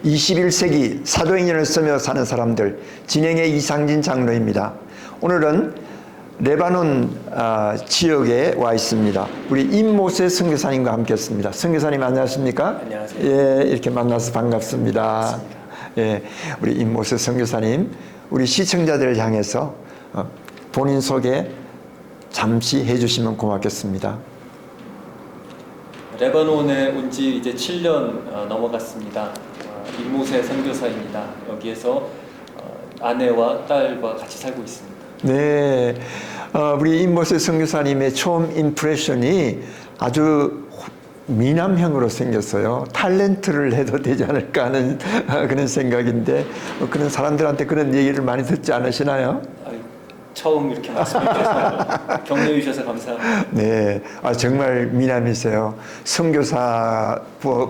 21세기 사도행전을 쓰며 사는 사람들 진행의 이상진 장로입니다. 오늘은 레바논 지역에 와 있습니다. 우리 임모세 선교사님과 함께했습니다. 선교사님 안녕하십니까? 안녕하세요. 예, 이렇게 만나서 반갑습니다. 예, 우리 임모세 선교사님, 우리 시청자들을 향해서 본인 소개 잠시 해주시면 고맙겠습니다. 레바논에 온 지 이제 7년 넘어갔습니다. 임모세 선교사입니다. 여기에서 아내와 딸과 같이 살고 있습니다. 네, 우리 임모세 선교사님의 처음 임프레션이 아주 미남형으로 생겼어요. 탤런트를 해도 되지 않을까 하는 그런 생각인데 그런 사람들한테 그런 얘기를 많이 듣지 않으시나요? 처음 이렇게 말씀드려서 격려해 주셔서 감사합니다. 네, 정말 미남이세요. 선교사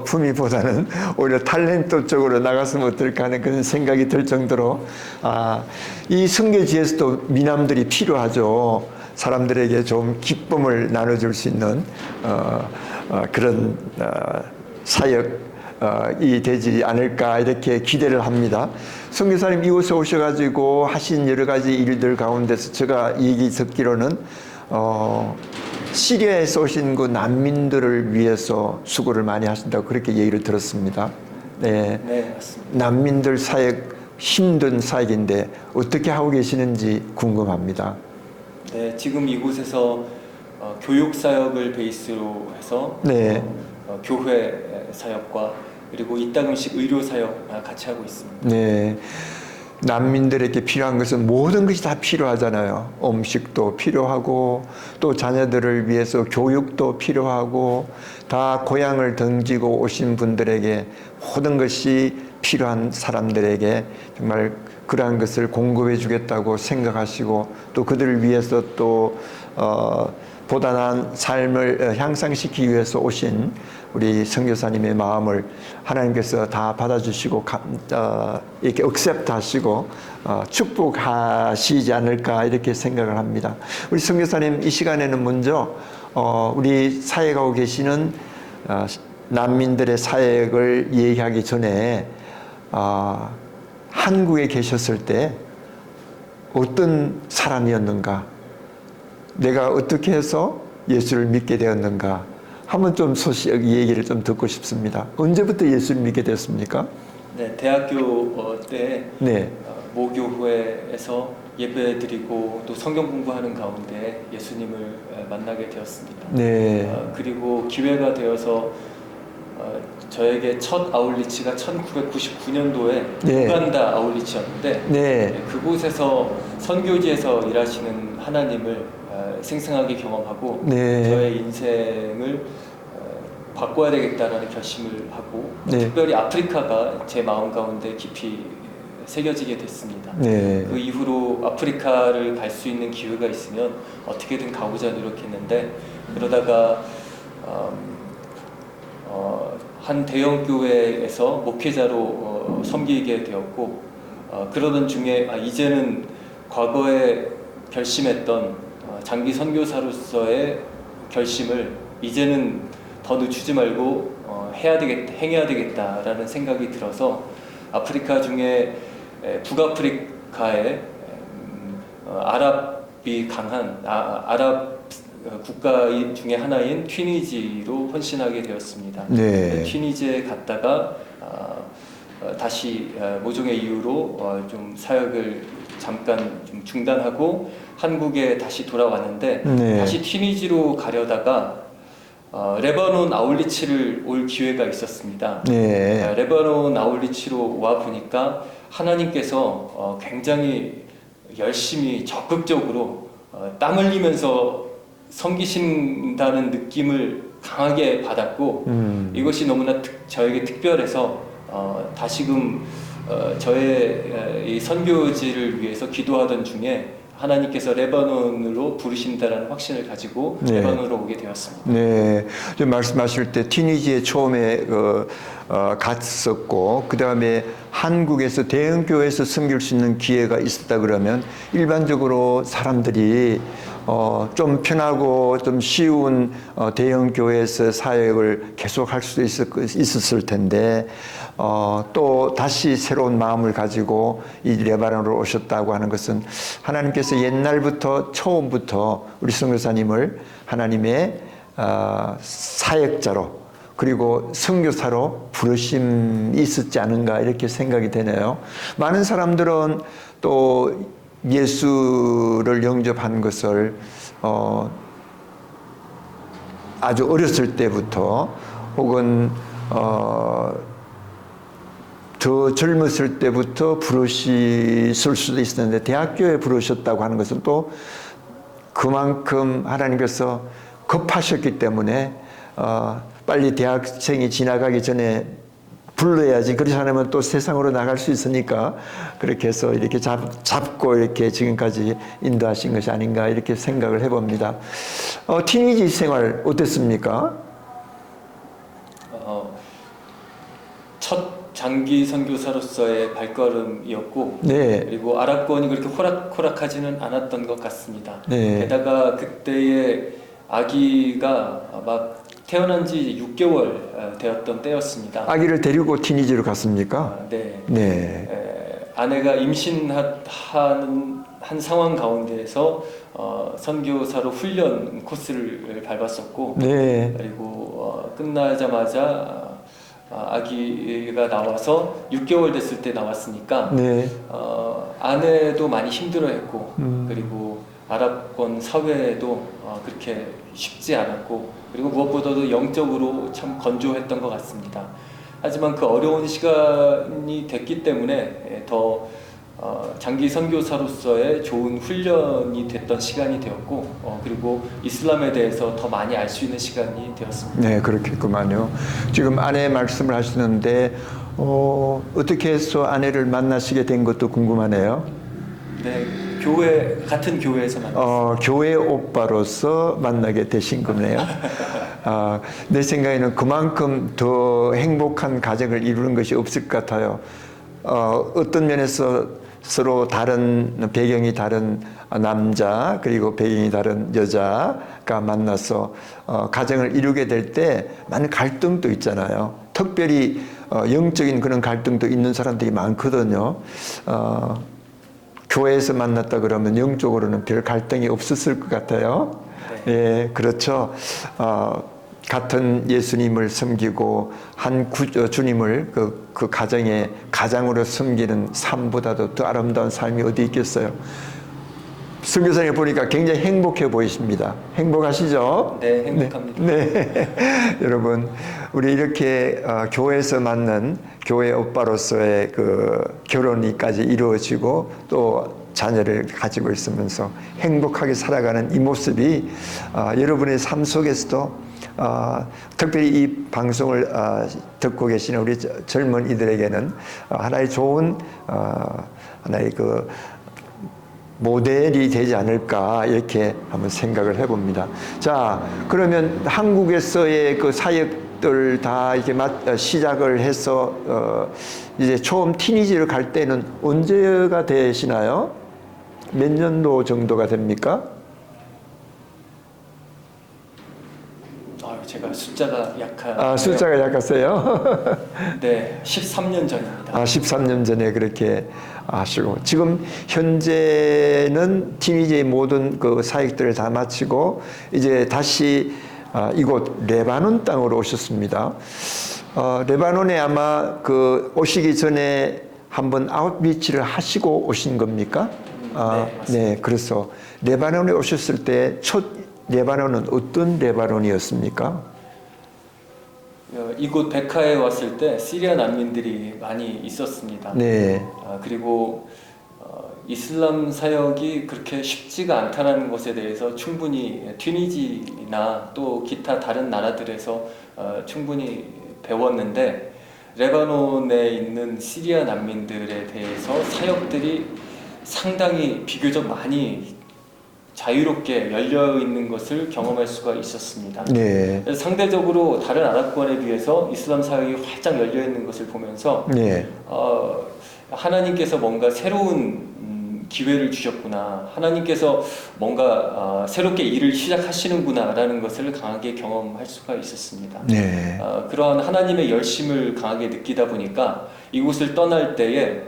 품위보다는 오히려 탤런트 쪽으로 나갔으면 어떨까 하는 그런 생각이 들 정도로 이 선교지에서도 미남들이 필요하죠. 사람들에게 좀 기쁨을 나눠줄 수 있는 그런 사역이 되지 않을까 이렇게 기대를 합니다. 선교사님 이곳에 오셔가지고 하신 여러 가지 일들 가운데서 제가 얘기 듣기로는 시리아에서 오신 그 난민들을 위해서 수고를 많이 하신다고 그렇게 얘기를 들었습니다. 네, 네, 맞습니다. 난민들 사역 힘든 사역인데 어떻게 하고 계시는지 궁금합니다. 네, 지금 이곳에서 교육 사역을 베이스로 해서 네. 교회 사역과 그리고 이따금씩 의료 사역 같이 하고 있습니다. 네. 난민들에게 필요한 것은 모든 것이 다 필요하잖아요. 음식도 필요하고 또 자녀들을 위해서 교육도 필요하고 다 고향을 등지고 오신 분들에게 모든 것이 필요한 사람들에게 정말 그러한 것을 공급해 주겠다고 생각하시고 또 그들을 위해서 또 보다 나은 삶을 향상시키기 위해서 오신 우리 선교사님의 마음을 하나님께서 다 받아주시고 이렇게 억셉트 하시고 축복하시지 않을까 이렇게 생각을 합니다. 우리 선교사님 이 시간에는 먼저 우리 사역하고 계시는 난민들의 사역을 얘기하기 전에 한국에 계셨을 때 어떤 사람이었는가, 내가 어떻게 해서 예수를 믿게 되었는가 한번 좀 얘기를 좀 듣고 싶습니다. 언제부터 예수를 믿게 됐습니까? 네, 대학교 때 네. 모교회에서 예배드리고 또 성경 공부하는 가운데 예수님을 만나게 되었습니다. 네. 그리고 기회가 되어서 저에게 첫 아울리치가 1999년도에 네. 우간다 아울리치였는데 네. 그곳에서 선교지에서 일하시는 하나님을 생생하게 경험하고 네. 저의 인생을 바꿔야 되겠다라는 결심을 하고 네. 특별히 아프리카가 제 마음 가운데 깊이 새겨지게 됐습니다. 네. 그 이후로 아프리카를 갈 수 있는 기회가 있으면 어떻게든 가고자 노력했는데 그러다가 한 대형 교회에서 목회자로 섬기게 되었고 그러던 중에 이제는 과거에 결심했던 장기 선교사로서의 결심을 이제는 더 늦추지 말고 행해야 되겠다라는 생각이 들어서 아프리카 중에 북아프리카의 아랍이 강한 아랍 국가 중에 하나인 튀니지로 헌신하게 되었습니다. 네. 튀니지에 갔다가 다시 모종의 이유로 좀 사역을 잠깐 좀 중단하고 한국에 다시 돌아왔는데 네. 다시 튀니지로 가려다가 레바논 아울리치를 올 기회가 있었습니다. 네. 레바논 아울리치로 와 보니까 하나님께서 굉장히 열심히 적극적으로 땀 흘리면서 섬기신다는 느낌을 강하게 받았고 이것이 너무나 저에게 특별해서 다시금 저의 이 선교지를 위해서 기도하던 중에 하나님께서 레바논으로 부르신다라는 확신을 가지고 네. 레바논으로 오게 되었습니다. 네, 좀 말씀하실 때 튀니지에 처음에 갔었고, 그 다음에 한국에서 대형교회에서 섬길 수 있는 기회가 있었다 그러면 일반적으로 사람들이 좀 편하고 좀 쉬운 대형교회에서 사역을 계속할 수도 있었을 텐데, 또 다시 새로운 마음을 가지고 이 레바논으로 오셨다고 하는 것은 하나님께서 옛날부터 처음부터 우리 선교사님을 하나님의 사역자로 그리고 선교사로 부르심이 있었지 않은가 이렇게 생각이 되네요. 많은 사람들은 또 예수를 영접한 것을 아주 어렸을 때부터 혹은 더 젊었을 때부터 부르셨을 수도 있었는데 대학교에 부르셨다고 하는 것은 또 그만큼 하나님께서 급하셨기 때문에 빨리 대학생이 지나가기 전에 불러야지. 그렇지 않으면 또 세상으로 나갈 수 있으니까 그렇게 해서 이렇게 잡고 이렇게 지금까지 인도하신 것이 아닌가 이렇게 생각을 해봅니다. 티니지 생활 어땠습니까? 첫 장기 선교사로서의 발걸음이었고, 네. 그리고 아랍권이 그렇게 호락호락하지는 않았던 것 같습니다. 네. 게다가 그때의 아기가 막 태어난 지 6개월 되었던 때였습니다. 아기를 데리고 티니지로 갔습니까? 네. 네. 아내가 임신하는 한 상황 가운데에서 선교사로 훈련 코스를 밟았었고, 네. 그리고 끝나자마자 아기가 나와서 6개월 됐을 때 나왔으니까 네. 아내도 많이 힘들어했고, 그리고 아랍권 사회도 그렇게 쉽지 않았고, 그리고 무엇보다도 영적으로 참 건조했던 것 같습니다. 하지만 그 어려운 시간이 됐기 때문에 더 장기 선교사로서의 좋은 훈련이 됐던 시간이 되었고, 그리고 이슬람에 대해서 더 많이 알 수 있는 시간이 되었습니다. 네, 그렇겠구만요. 지금 아내 말씀을 하시는데 어떻게 해서 아내를 만나시게 된 것도 궁금하네요. 네, 같은 교회에서 만났습니다. 교회 오빠로서 만나게 되신 거네요. 내 생각에는 그만큼 더 행복한 가정을 이루는 것이 없을 것 같아요. 어떤 면에서 서로 다른 배경이 다른 남자 그리고 배경이 다른 여자가 만나서 가정을 이루게 될 때 많은 갈등도 있잖아요. 특별히 영적인 그런 갈등도 있는 사람들이 많거든요. 교회에서 만났다 그러면 영적으로는 별 갈등이 없었을 것 같아요. 네. 예, 그렇죠. 같은 예수님을 섬기고 한 주님을 그 가정의 가장으로 섬기는 삶보다도 더 아름다운 삶이 어디 있겠어요. 선교사님 보니까 굉장히 행복해 보이십니다. 행복하시죠? 네, 행복합니다. 네. 여러분, 우리 이렇게 교회에서 만난 교회 오빠로서의 그 결혼이까지 이루어지고 또 자녀를 가지고 있으면서 행복하게 살아가는 이 모습이 여러분의 삶 속에서도 특별히 이 방송을 듣고 계시는 우리 젊은이들에게는 하나의 좋은 하나의 그 모델이 되지 않을까 이렇게 한번 생각을 해봅니다. 자, 그러면 한국에서의 그 사역들 다 이렇게 시작을 해서 이제 처음 티니지를 갈 때는 언제가 되시나요? 몇 년도 정도가 됩니까? 제가 숫자가 약한. 숫자가 약하세요? 네, 13년 전입니다. 13년 전에 그렇게 하시고 지금 현재는 티니지의 모든 그 사역들을 다 마치고 이제 다시 이곳 레바논 땅으로 오셨습니다. 레바논에 아마 그 오시기 전에 한번 아웃리치를 하시고 오신 겁니까? 네, 맞습니다. 네, 그래서 레바논에 오셨을 때 첫 레바논은 어떤 레바논이었습니까? 이곳 베카에 왔을 때 시리아 난민들이 많이 있었습니다. 네. 그리고 이슬람 사역이 그렇게 쉽지가 않다는 것에 대해서 충분히 튀니지나 또 기타 다른 나라들에서 충분히 배웠는데, 레바논에 있는 시리아 난민들에 대해서 사역들이 상당히 비교적 많이 자유롭게 열려 있는 것을 경험할 수가 있었습니다. 네. 그래서 상대적으로 다른 아랍권에 비해서 이슬람 사회가 활짝 열려 있는 것을 보면서 네. 하나님께서 뭔가 새로운 기회를 주셨구나. 하나님께서 뭔가 새롭게 일을 시작하시는구나라는 것을 강하게 경험할 수가 있었습니다. 네. 그러한 하나님의 열심을 강하게 느끼다 보니까 이곳을 떠날 때에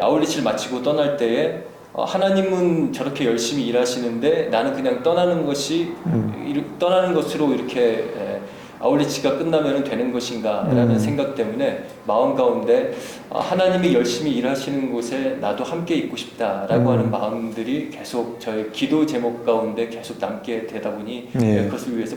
아울리치를 마치고 떠날 때에 하나님은 저렇게 열심히 일하시는데 나는 그냥 떠나는 것으로 이렇게 아울리치가 끝나면 되는 것인가라는 생각 때문에 마음 가운데 하나님이 열심히 일하시는 곳에 나도 함께 있고 싶다라고 하는 마음들이 계속 저의 기도 제목 가운데 계속 남게 되다 보니 네. 그것을 위해서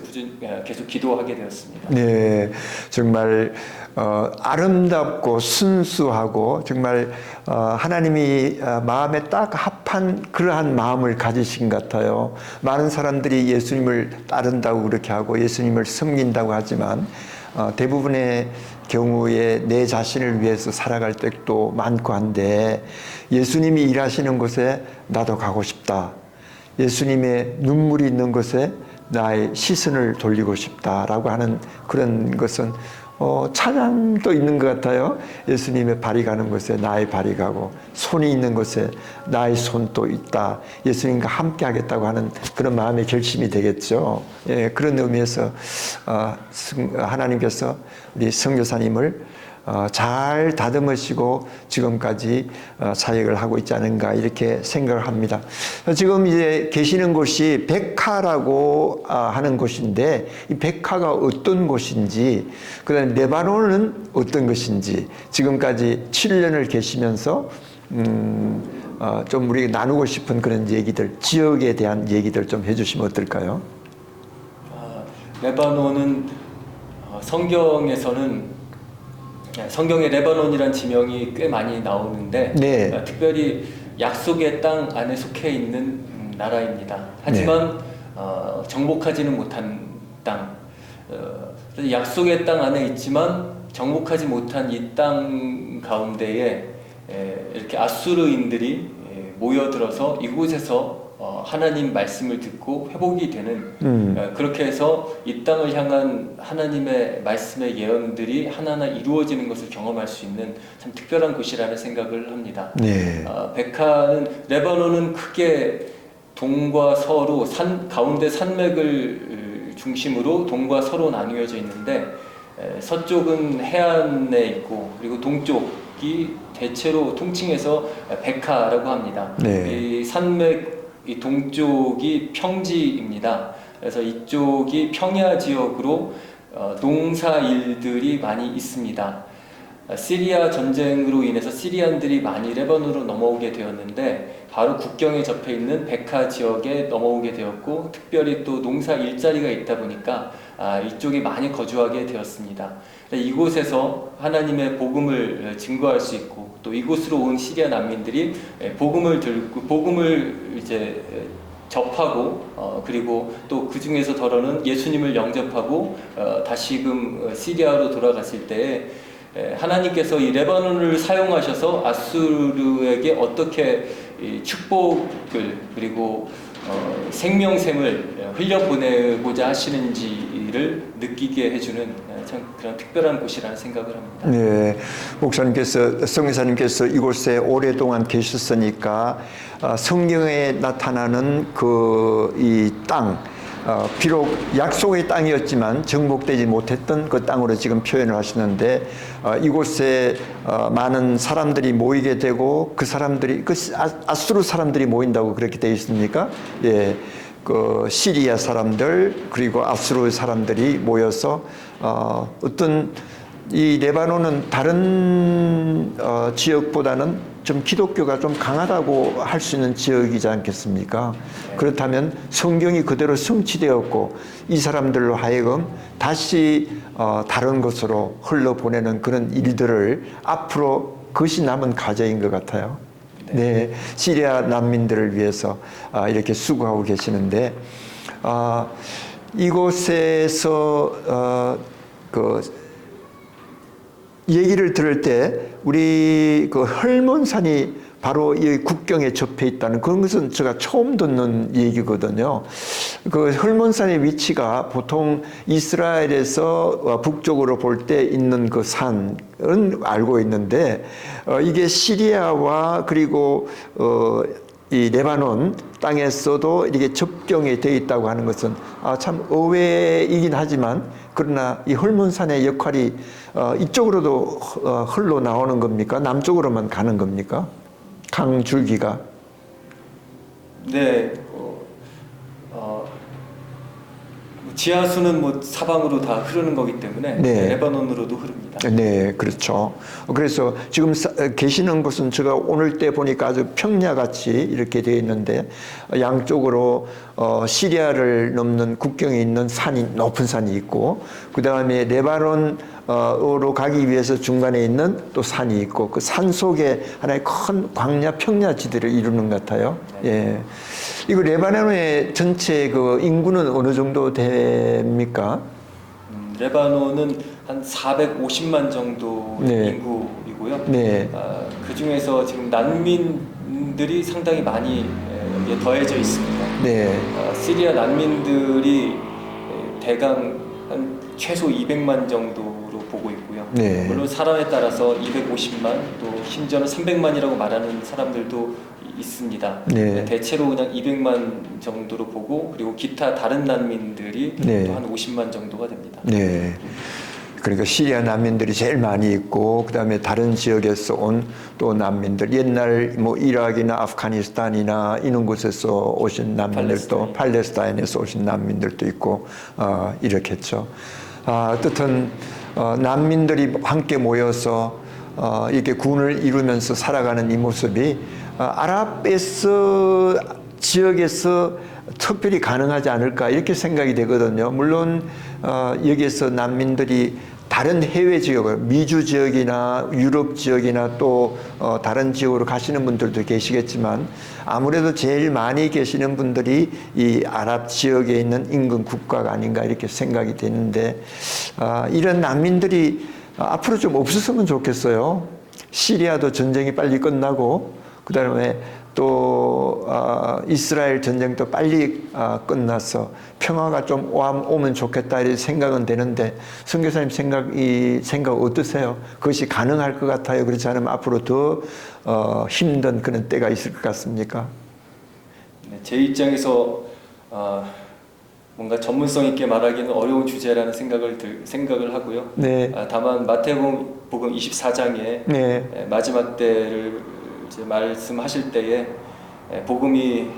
계속 기도하게 되었습니다. 네, 정말 아름답고 순수하고 정말 하나님이 마음에 딱 합한 그러한 마음을 가지신 것 같아요. 많은 사람들이 예수님을 따른다고 그렇게 하고 예수님을 섬긴다고 하지만 대부분의 경우에 내 자신을 위해서 살아갈 때도 많고 한데 예수님이 일하시는 곳에 나도 가고 싶다. 예수님의 눈물이 있는 곳에 나의 시선을 돌리고 싶다라고 하는 그런 것은 찬양도 있는 것 같아요. 예수님의 발이 가는 곳에 나의 발이 가고 손이 있는 곳에 나의 손도 있다. 예수님과 함께 하겠다고 하는 그런 마음의 결심이 되겠죠. 예, 그런 의미에서 하나님께서 우리 선교사님을 잘 다듬으시고 지금까지 사역을 하고 있지 않은가 이렇게 생각을 합니다. 지금 이제 계시는 곳이 백화라고 하는 곳인데 이 백화가 어떤 곳인지 그다음에 레바논은 어떤 것인지 지금까지 7년을 계시면서 좀 우리가 나누고 싶은 그런 얘기들 지역에 대한 얘기들 좀 해주시면 어떨까요? 레바논은 성경에 레바논이란 지명이 꽤 많이 나오는데 네. 특별히 약속의 땅 안에 속해 있는 나라입니다. 하지만 정복하지는 못한 땅. 약속의 땅 안에 있지만 정복하지 못한 이 땅 가운데에 이렇게 아수르인들이 모여들어서 이곳에서 하나님 말씀을 듣고 회복이 되는 그렇게 해서 이 땅을 향한 하나님의 말씀의 예언들이 하나하나 이루어지는 것을 경험할 수 있는 참 특별한 곳이라는 생각을 합니다. 네. 레바논은 크게 동과 서로 가운데 산맥을 중심으로 동과 서로 나뉘어져 있는데 서쪽은 해안에 있고 그리고 동쪽이 대체로 통칭해서 백화라고 합니다. 네. 이 산맥 이 동쪽이 평지입니다. 그래서 이쪽이 평야 지역으로 농사 일들이 많이 있습니다. 시리아 전쟁으로 인해서 시리안들이 많이 레바논으로 넘어오게 되었는데 바로 국경에 접해 있는 백화 지역에 넘어오게 되었고 특별히 또 농사 일자리가 있다 보니까 이쪽에 많이 거주하게 되었습니다. 이곳에서 하나님의 복음을 증거할 수 있고 또 이곳으로 온 시리아 난민들이 복음을 이제 접하고 그리고 또 그 중에서 더러는 예수님을 영접하고 다시금 시리아로 돌아갔을 때에 하나님께서 이 레바논을 사용하셔서 아수르에게 어떻게 이 축복을 그리고 생명샘을 흘려보내고자 하시는지를 느끼게 해주는 참 그런 특별한 곳이라는 생각을 합니다. 네, 목사님께서 성교사님께서 이곳에 오랫동안 계셨으니까 성경에 나타나는 그 이 땅, 비록 약속의 땅이었지만 정복되지 못했던 그 땅으로 지금 표현을 하시는데 이곳에 많은 사람들이 모이게 되고 그 사람들이 아수르 사람들이 모인다고 그렇게 되어 있습니까? 예. 그 시리아 사람들 그리고 아수르 사람들이 모여서 어떤 이 레바논은 다른 지역보다는 좀 기독교가 좀 강하다고 할 수 있는 지역이지 않겠습니까? 그렇다면 성경이 그대로 성취되었고 이 사람들로 하여금 다시 다른 곳으로 흘러보내는 그런 일들을 앞으로 그것이 남은 과제인 것 같아요. 네, 시리아 난민들을 위해서 이렇게 수고하고 계시는데 이곳에서 그 얘기를 들을 때 우리 그 헐몬산이 바로 이 국경에 접해 있다는 그런 것은 제가 처음 듣는 얘기거든요. 그 헐몬산의 위치가 보통 이스라엘에서 북쪽으로 볼 때 있는 그 산은 알고 있는데 이게 시리아와 그리고 이 레바논 땅에서도 이렇게 접경이 되어 있다고 하는 것은 참 의외이긴 하지만 그러나 이 헐몬산의 역할이 이쪽으로도 흘러 나오는 겁니까? 남쪽으로만 가는 겁니까? 강줄기가? 네, 지하수는 뭐 사방으로 다 흐르는 거기 때문에 네. 레바논으로도 흐릅니다. 네, 그렇죠. 그래서 지금 계시는 곳은 제가 오늘 때 보니까 아주 평야같이 이렇게 되어 있는데 양쪽으로 시리아를 넘는 국경에 있는 산이 높은 산이 있고 그 다음에 레바논으로 가기 위해서 중간에 있는 또 산이 있고 그 산 속에 하나의 큰 광야 평야지대를 이루는 것 같아요. 예. 이거 레바논의 전체 그 인구는 어느 정도 됩니까? 레바논은 한 450만 정도 네. 인구이고요. 네. 그 중에서 지금 난민들이 상당히 많이 여기에 더해져 있습니다. 네. 시리아 난민들이 대강 한 최소 200만 정도로 보고 있고요. 네. 물론 사람에 따라서 250만 또 심지어는 300만이라고 말하는 사람들도 있습니다. 네. 대체로 그냥 200만 정도로 보고 그리고 기타 다른 난민들이 네. 또 한 50만 정도가 됩니다. 네. 그러니까 시리아 난민들이 제일 많이 있고 그다음에 다른 지역에서 온 또 난민들 옛날 뭐 이라크나 아프가니스탄이나 이런 곳에서 오신 난민들도 팔레스타인에서 오신 난민들도 있고 이렇겠죠. 어쨌든 난민들이 함께 모여서 이렇게 군을 이루면서 살아가는 이 모습이 아랍에서 지역에서 특별히 가능하지 않을까 이렇게 생각이 되거든요. 물론 여기에서 난민들이 다른 해외 지역을 미주 지역이나 유럽 지역이나 또 다른 지역으로 가시는 분들도 계시겠지만 아무래도 제일 많이 계시는 분들이 이 아랍 지역에 있는 인근 국가가 아닌가 이렇게 생각이 되는데 이런 난민들이 앞으로 좀 없었으면 좋겠어요. 시리아도 전쟁이 빨리 끝나고 그 다음에 또 이스라엘 전쟁도 빨리 끝나서 평화가 좀 오면 좋겠다 이런 생각은 되는데 선교사님 생각 어떠세요? 그것이 가능할 것 같아요? 그렇지 않으면 앞으로 더 힘든 그런 때가 있을 것 같습니까? 네, 제 입장에서 뭔가 전문성 있게 말하기는 어려운 주제라는 생각을 하고요. 네. 다만 마태복음 24장에 네. 마지막 때를 이제 말씀하실 때에 복음이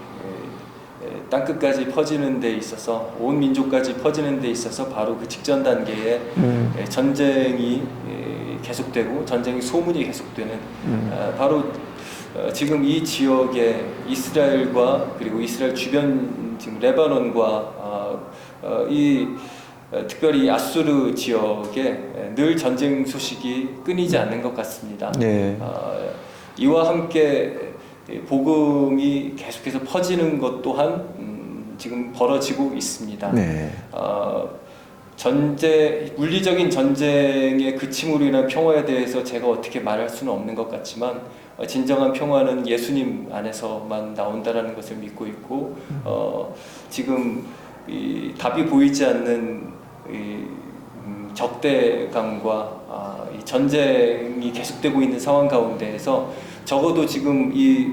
땅 끝까지 퍼지는 데 있어서 온 민족까지 퍼지는 데 있어서 바로 그 직전 단계에 전쟁이 계속되고 전쟁의 소문이 계속되는 바로 지금 이 지역에 이스라엘과 그리고 이스라엘 주변 지금 레바논과 특별히 아수르 지역에 늘 전쟁 소식이 끊이지 않는 것 같습니다. 네. 이와 함께 복음이 계속해서 퍼지는 것 또한 지금 벌어지고 있습니다. 네. 물리적인 전쟁의 그침으로 인한 평화에 대해서 제가 어떻게 말할 수는 없는 것 같지만 진정한 평화는 예수님 안에서만 나온다라는 것을 믿고 있고 지금 이 답이 보이지 않는 적대감과 이 전쟁이 계속되고 있는 상황 가운데에서 적어도 지금 이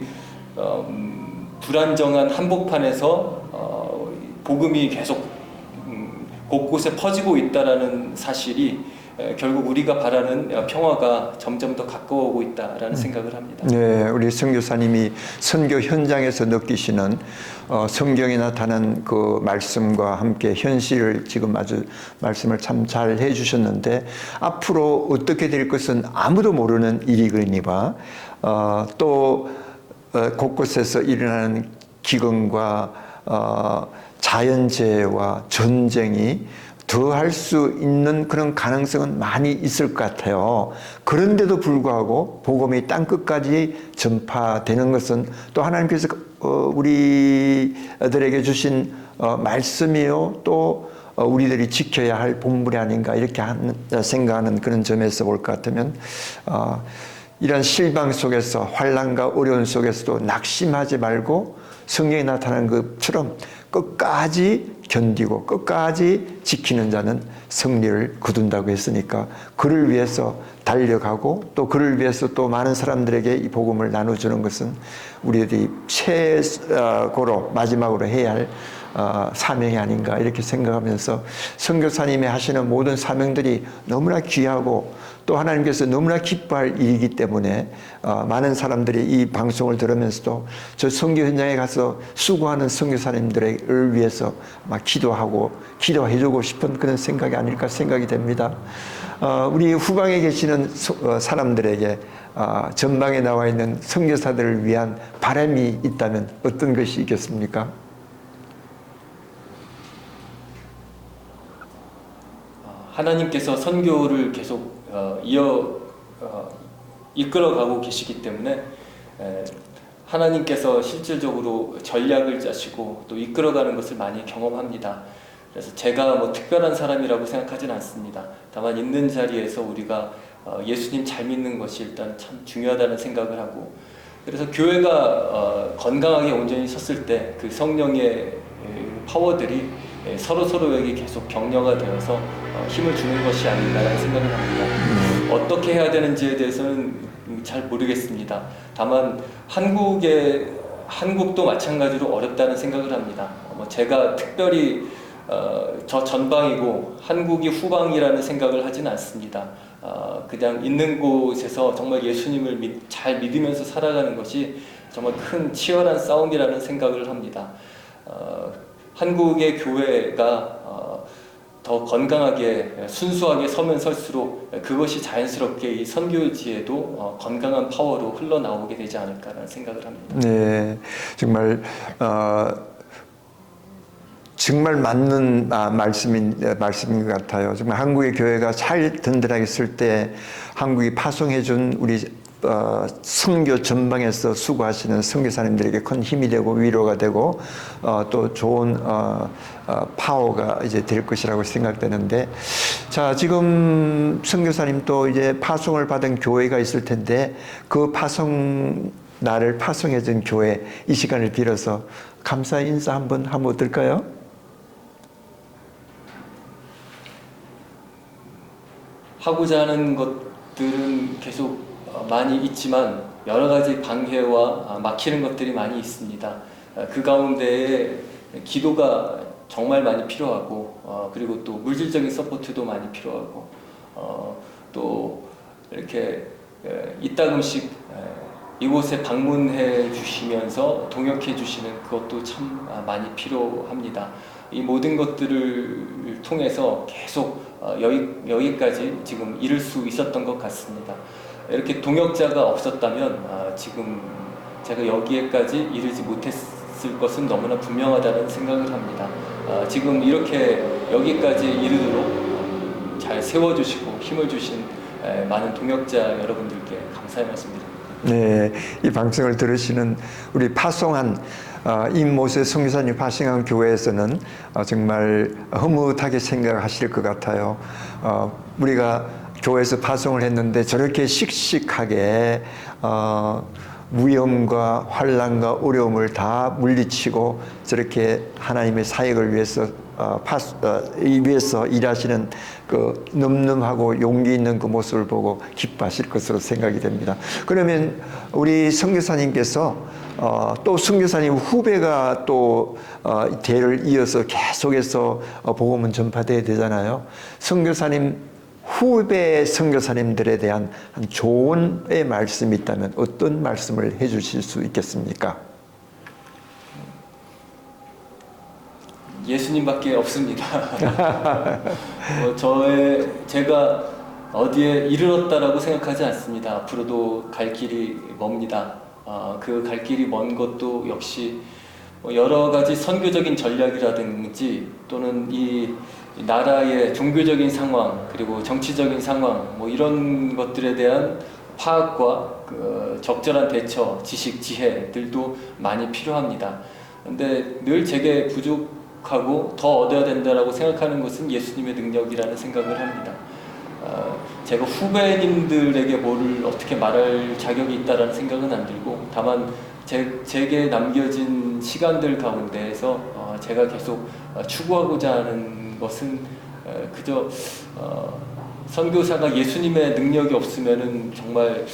불안정한 한복판에서 복음이 계속 곳곳에 퍼지고 있다라는 사실이 결국 우리가 바라는 평화가 점점 더 가까워오고 있다라는 생각을 합니다. 네, 우리 선교사님이 선교 현장에서 느끼시는 성경에 나타난 그 말씀과 함께 현실을 지금 아주 말씀을 참 잘 해주셨는데 앞으로 어떻게 될 것은 아무도 모르는 일이거니와 또 곳곳에서 일어나는 기근과 자연재해와 전쟁이 더할 수 있는 그런 가능성은 많이 있을 것 같아요. 그런데도 불구하고 복음이 땅끝까지 전파되는 것은 또 하나님께서 우리들에게 주신 말씀이요 또 우리들이 지켜야 할 본분이 아닌가 이렇게 생각하는 그런 점에서 볼 것 같으면 이런 실망 속에서 환난과 어려운 속에서도 낙심하지 말고 성경에 나타난 것처럼 끝까지 견디고 끝까지 지키는 자는 승리를 거둔다고 했으니까 그를 위해서 달려가고 또 그를 위해서 또 많은 사람들에게 이 복음을 나눠주는 것은 우리들이 최고로 마지막으로 해야 할 사명이 아닌가 이렇게 생각하면서 선교사님이 하시는 모든 사명들이 너무나 귀하고 또 하나님께서 너무나 기뻐할 일이기 때문에 많은 사람들이 이 방송을 들으면서도 저 선교 현장에 가서 수고하는 선교사님들을 위해서 막 기도하고 기도해주고 싶은 그런 생각이 아닐까 생각이 됩니다. 우리 후방에 계시는 사람들에게 전방에 나와 있는 선교사들을 위한 바람이 있다면 어떤 것이 있겠습니까? 하나님께서 선교를 계속 이끌어가고 계시기 때문에 하나님께서 실질적으로 전략을 짜시고 또 이끌어가는 것을 많이 경험합니다. 그래서 제가 뭐 특별한 사람이라고 생각하진 않습니다. 다만 있는 자리에서 우리가 예수님 잘 믿는 것이 일단 참 중요하다는 생각을 하고, 그래서 교회가 건강하게 온전히 섰을 때 그 성령의 파워들이 서로에게 계속 격려가 되어서 힘을 주는 것이 아닌가라는 생각을 합니다. 어떻게 해야 되는지에 대해서는 잘 모르겠습니다. 다만 한국도 마찬가지로 어렵다는 생각을 합니다. 제가 특별히 저 전방이고 한국이 후방이라는 생각을 하지는 않습니다. 그냥 있는 곳에서 정말 예수님을 잘 믿으면서 살아가는 것이 정말 큰 치열한 싸움이라는 생각을 합니다. 한국의 교회가 더 건강하게 순수하게 서면 설수록 그것이 자연스럽게 이 선교지에도 건강한 파워로 흘러나오게 되지 않을까라는 생각을 합니다. 네, 정말 맞는 말씀인 것 같아요. 정말 한국의 교회가 잘 든든하게 쓸 때 한국이 파송해준 우리 선교 전방에서 수고하시는 선교사님들에게 큰 힘이 되고 위로가 되고 또 좋은 파워가 이제 될 것이라고 생각되는데, 자, 지금 선교사님 또 이제 파송을 받은 교회가 있을 텐데 그 나를 파송해준 교회 이 시간을 빌어서 감사 인사 한번 하면 어떨까요? 하고자 하는 것들은 계속 많이 있지만 여러 가지 방해와 막히는 것들이 많이 있습니다. 그 가운데에 기도가 정말 많이 필요하고 그리고 또 물질적인 서포트도 많이 필요하고 또 이렇게 이따금씩 이곳에 방문해 주시면서 동역해 주시는 그것도 참 많이 필요합니다. 이 모든 것들을 통해서 계속 여기까지 지금 이룰 수 있었던 것 같습니다. 이렇게 동역자가 없었다면 지금 제가 여기에까지 이르지 못했을 것은 너무나 분명하다는 생각을 합니다. 지금 이렇게 여기까지 이르도록 잘 세워주시고 힘을 주신 많은 동역자 여러분들께 감사의 말씀드립니다. 네, 이 방송을 들으시는 우리 파송한 임모세 선교사님 파송한 교회에서는 정말 흐뭇하게 생각하실 것 같아요. 우리가 교회에서 파송을 했는데 저렇게 씩씩하게 위험과 환난과 어려움을 다 물리치고 저렇게 하나님의 사역을 위해서 위해서 일하시는 그 늠름하고 용기 있는 그 모습을 보고 기뻐하실 것으로 생각이 됩니다. 그러면 우리 선교사님께서 또 선교사님 후배가 또 대를 이어서 계속해서 복음은 전파돼야 되잖아요. 선교사님 후배 선교사님들에 대한 한 조언의 말씀이 있다면 어떤 말씀을 해주실 수 있겠습니까? 예수님밖에 없습니다. 제가 어디에 이르렀다라고 생각하지 않습니다. 앞으로도 갈 길이 멉니다. 그 갈 길이 먼 것도 역시 여러 가지 선교적인 전략이라든지 또는 이 나라의 종교적인 상황 그리고 정치적인 상황 이런 것들에 대한 파악과 그 적절한 대처, 지식, 지혜들도 많이 필요합니다. 근데 늘 제게 부족하고 더 얻어야 된다라고 생각하는 것은 예수님의 능력이라는 생각을 합니다. 제가 후배님들에게 뭐를 어떻게 말할 자격이 있다라는 생각은 안 들고, 다만 제게 남겨진 시간들 가운데에서 제가 계속 추구하고자 하는 것은 그저 선교사가 예수님의 능력이 없으면은 정말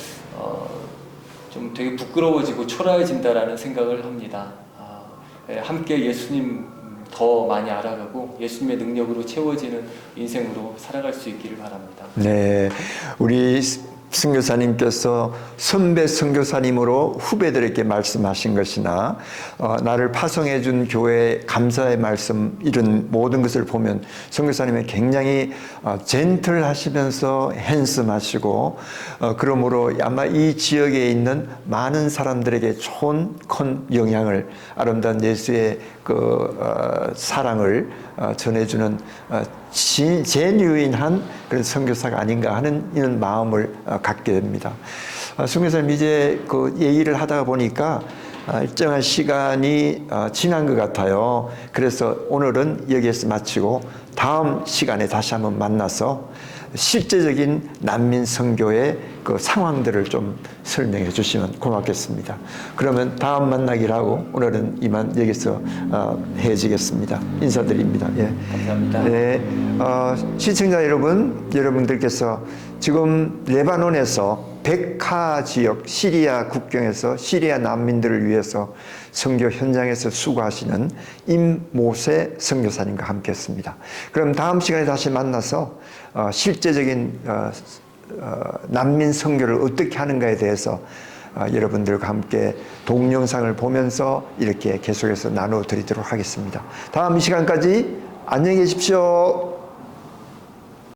좀 되게 부끄러워지고 초라해진다라는 생각을 합니다. 함께 예수님 더 많이 알아가고 예수님의 능력으로 채워지는 인생으로 살아갈 수 있기를 바랍니다. 네, 우리 선교사님께서 선배 선교사님으로 후배들에게 말씀하신 것이나 나를 파송해 준 교회에 감사의 말씀, 이런 모든 것을 보면 선교사님이 굉장히 젠틀하시면서 핸섬하시고 그러므로 아마 이 지역에 있는 많은 사람들에게 좋은 큰 영향을, 아름다운 예수의 그 사랑을 전해주는 제뉴인한 그런 선교사가 아닌가 하는 이런 마음을 갖게 됩니다. 선교사님, 이제 그 얘기를 하다가 보니까 일정한 시간이 지난 것 같아요. 그래서 오늘은 여기에서 마치고 다음 시간에 다시 한번 만나서 실제적인 난민 선교의 그 상황들을 좀 설명해 주시면 고맙겠습니다. 그러면 다음 만나기를 하고 오늘은 이만 여기서 헤어지겠습니다. 인사드립니다. 예. 감사합니다. 네, 시청자 여러분, 여러분들께서 지금 레바논에서 백하 지역, 시리아 국경에서 시리아 난민들을 위해서 선교 현장에서 수고하시는 임모세 선교사님과 함께했습니다. 그럼 다음 시간에 다시 만나서 실제적인 난민 선교를 어떻게 하는가에 대해서 여러분들과 함께 동영상을 보면서 이렇게 계속해서 나눠 드리도록 하겠습니다. 다음 시간까지 안녕히 계십시오.